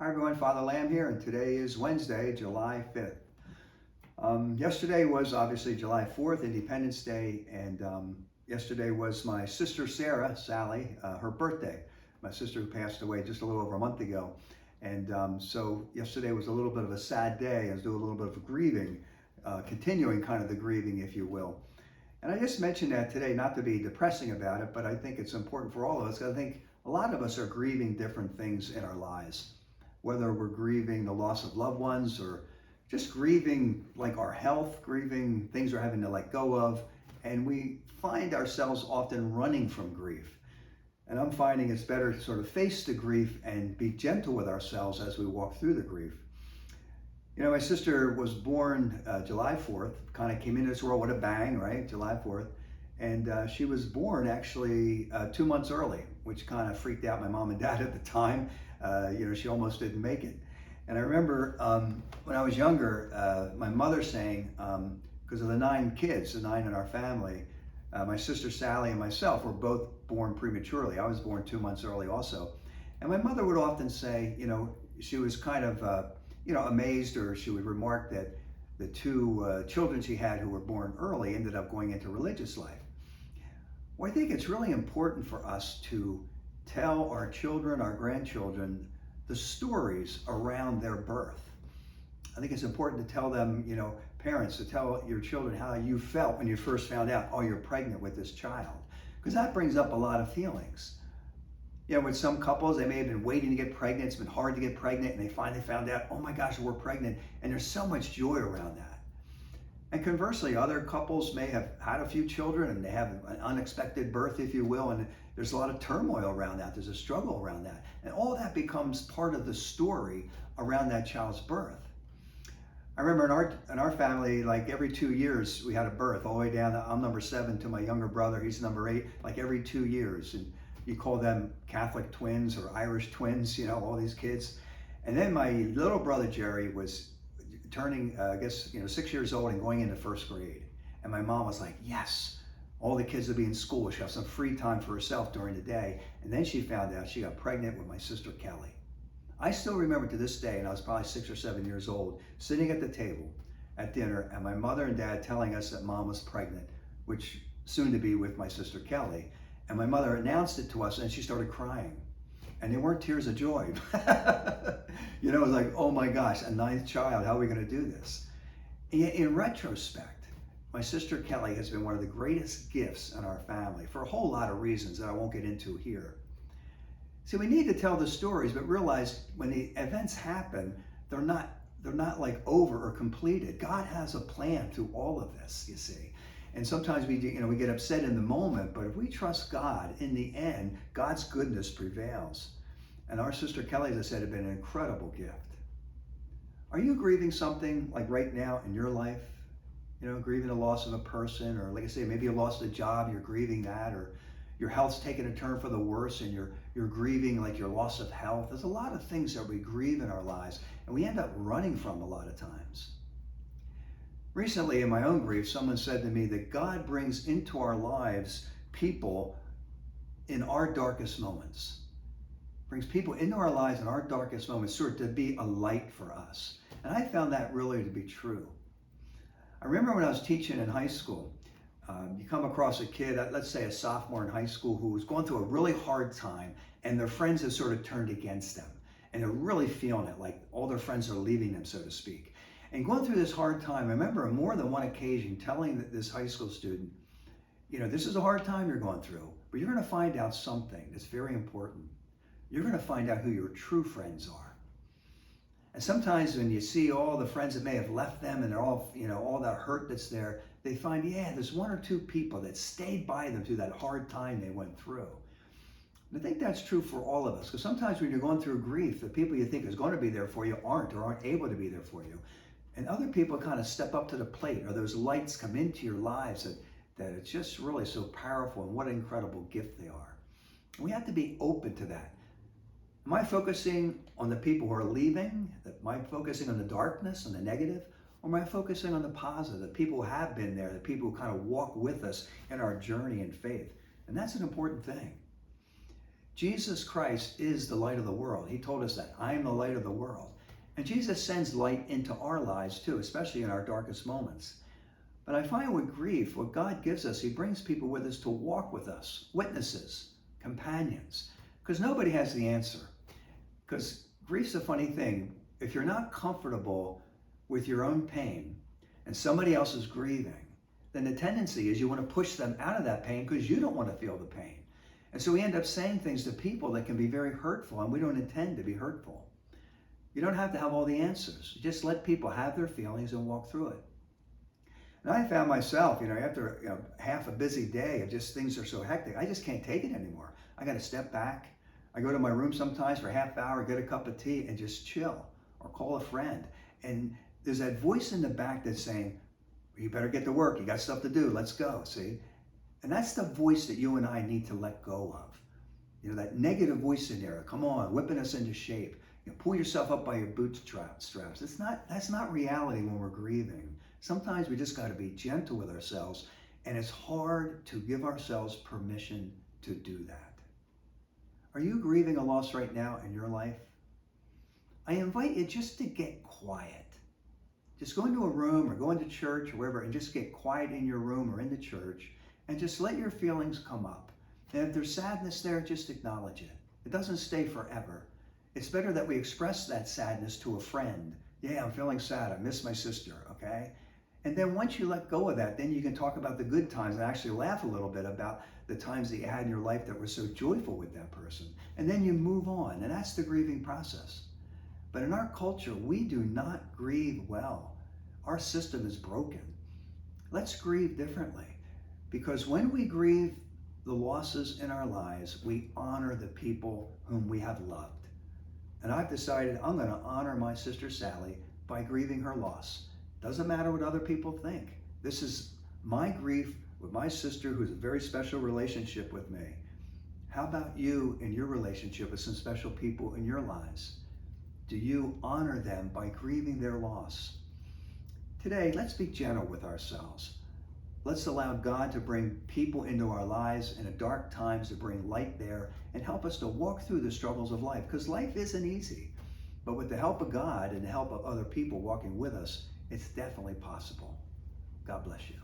Hi everyone, Father Lamb here, and today is Wednesday, July 5th. Yesterday was obviously July 4th, Independence Day, and yesterday was my sister Sarah, Sally, her birthday. My sister who passed away just a little over a month ago. And so yesterday was a little bit of a sad day. I was doing a little bit of grieving, continuing kind of the grieving, if you will. And I just mentioned that today, not to be depressing about it, but I think it's important for all of us. I think a lot of us are grieving different things in our lives, whether we're grieving the loss of loved ones or just grieving like our health, grieving things we're having to let go of. And we find ourselves often running from grief. And I'm finding it's better to sort of face the grief and be gentle with ourselves as we walk through the grief. You know, my sister was born July 4th, kind of came into this world with a bang, right? July 4th. And she was born actually 2 months early, which kind of freaked out my mom and dad at the time. She almost didn't make it. And I remember when I was younger, my mother saying, because of the 9 kids, the 9 in our family, my sister Sally and myself were both born prematurely. I was born 2 months early also. And my mother would often say, she was kind of, amazed, or she would remark that the 2 children she had who were born early ended up going into religious life. Well, I think it's really important for us to tell our children, our grandchildren, the stories around their birth. I think it's important to tell them, parents, to tell your children how you felt when you first found out, oh, you're pregnant with this child. Because that brings up a lot of feelings. With some couples, they may have been waiting to get pregnant. It's been hard to get pregnant, and they finally found out, oh my gosh, we're pregnant. And there's so much joy around that. And conversely, other couples may have had a few children and they have an unexpected birth, if you will, and there's a lot of turmoil around that. There's a struggle around that. And all that becomes part of the story around that child's birth. I remember in our family, like every 2 years, we had a birth, all the way down. I'm number 7 to my younger brother. He's number 8, like every 2 years. And you call them Catholic twins or Irish twins, all these kids. And then my little brother, Jerry, was turning, 6 years old and going into first grade. And my mom was like, yes, all the kids will be in school. She'll have some free time for herself during the day. And then she found out she got pregnant with my sister, Kelly. I still remember to this day, and I was probably 6 or 7 years old, sitting at the table at dinner, and my mother and dad telling us that mom was pregnant, which soon to be with my sister, Kelly. And my mother announced it to us, and she started crying. And they weren't tears of joy. It was like, oh my gosh, a 9th child, how are we going to do this? And yet, in retrospect, my sister Kelly has been one of the greatest gifts in our family for a whole lot of reasons that I won't get into here. See, we need to tell the stories, but realize when the events happen, they're not like over or completed. God has a plan through all of this, you see. And sometimes we get upset in the moment, but if we trust God, in the end, God's goodness prevails. And our sister Kelly, as I said, has been an incredible gift. Are you grieving something like right now in your life? Grieving the loss of a person, or like I say, maybe you lost a job, you're grieving that, or your health's taken a turn for the worse and you're grieving like your loss of health. There's a lot of things that we grieve in our lives and we end up running from a lot of times. Recently, in my own grief, someone said to me that God brings into our lives people in our darkest moments. Brings people into our lives in our darkest moments, sort of to be a light for us. And I found that really to be true. I remember when I was teaching in high school, you come across a kid, let's say a sophomore in high school, who was going through a really hard time, and their friends have sort of turned against them. And they're really feeling it, like all their friends are leaving them, so to speak. And going through this hard time, I remember on more than one occasion telling this high school student, this is a hard time you're going through, but you're going to find out something that's very important. You're going to find out who your true friends are. And sometimes when you see all the friends that may have left them and they're all, all that hurt that's there, they find, there's 1 or 2 people that stayed by them through that hard time they went through. And I think that's true for all of us, because sometimes when you're going through grief, the people you think is going to be there for you aren't able to be there for you. And other people kind of step up to the plate, or those lights come into your lives that it's just really so powerful, and what an incredible gift they are. And we have to be open to that. Am I focusing on the people who are leaving? Am I focusing on the darkness and the negative? Or am I focusing on the positive, the people who have been there, the people who kind of walk with us in our journey in faith? And that's an important thing. Jesus Christ is the light of the world. He told us that. I am the light of the world. And Jesus sends light into our lives too, especially in our darkest moments. But I find with grief, what God gives us, he brings people with us to walk with us, witnesses, companions, because nobody has the answer. Because grief's a funny thing. If you're not comfortable with your own pain and somebody else is grieving, then the tendency is you want to push them out of that pain because you don't want to feel the pain. And so we end up saying things to people that can be very hurtful, and we don't intend to be hurtful. You don't have to have all the answers. Just let people have their feelings and walk through it. And I found myself, after half a busy day of just things are so hectic, I just can't take it anymore. I got to step back. I go to my room sometimes for a half hour, get a cup of tea, and just chill or call a friend. And there's that voice in the back that's saying, you better get to work. You got stuff to do. Let's go. See? And that's the voice that you and I need to let go of. That negative voice in there. Come on, whipping us into shape. Pull yourself up by your bootstraps. That's not reality when we're grieving. Sometimes we just got to be gentle with ourselves, and it's hard to give ourselves permission to do that. Are you grieving a loss right now in your life? I invite you just to get quiet. Just go into a room or go into church or wherever and just get quiet in your room or in the church and just let your feelings come up. And if there's sadness there, just acknowledge it. It doesn't stay forever. It's better that we express that sadness to a friend. Yeah, I'm feeling sad. I miss my sister, okay? And then once you let go of that, then you can talk about the good times and actually laugh a little bit about the times that you had in your life that were so joyful with that person. And then you move on, and that's the grieving process. But in our culture, we do not grieve well. Our system is broken. Let's grieve differently, because when we grieve the losses in our lives, we honor the people whom we have loved. And I've decided I'm going to honor my sister Sally by grieving her loss. Doesn't matter what other people think. This is my grief with my sister, who's a very special relationship with me. How about you in your relationship with some special people in your lives? Do you honor them by grieving their loss? Today, let's be gentle with ourselves. Let's allow God to bring people into our lives in the dark times, to bring light there and help us to walk through the struggles of life, because life isn't easy. But with the help of God and the help of other people walking with us, it's definitely possible. God bless you.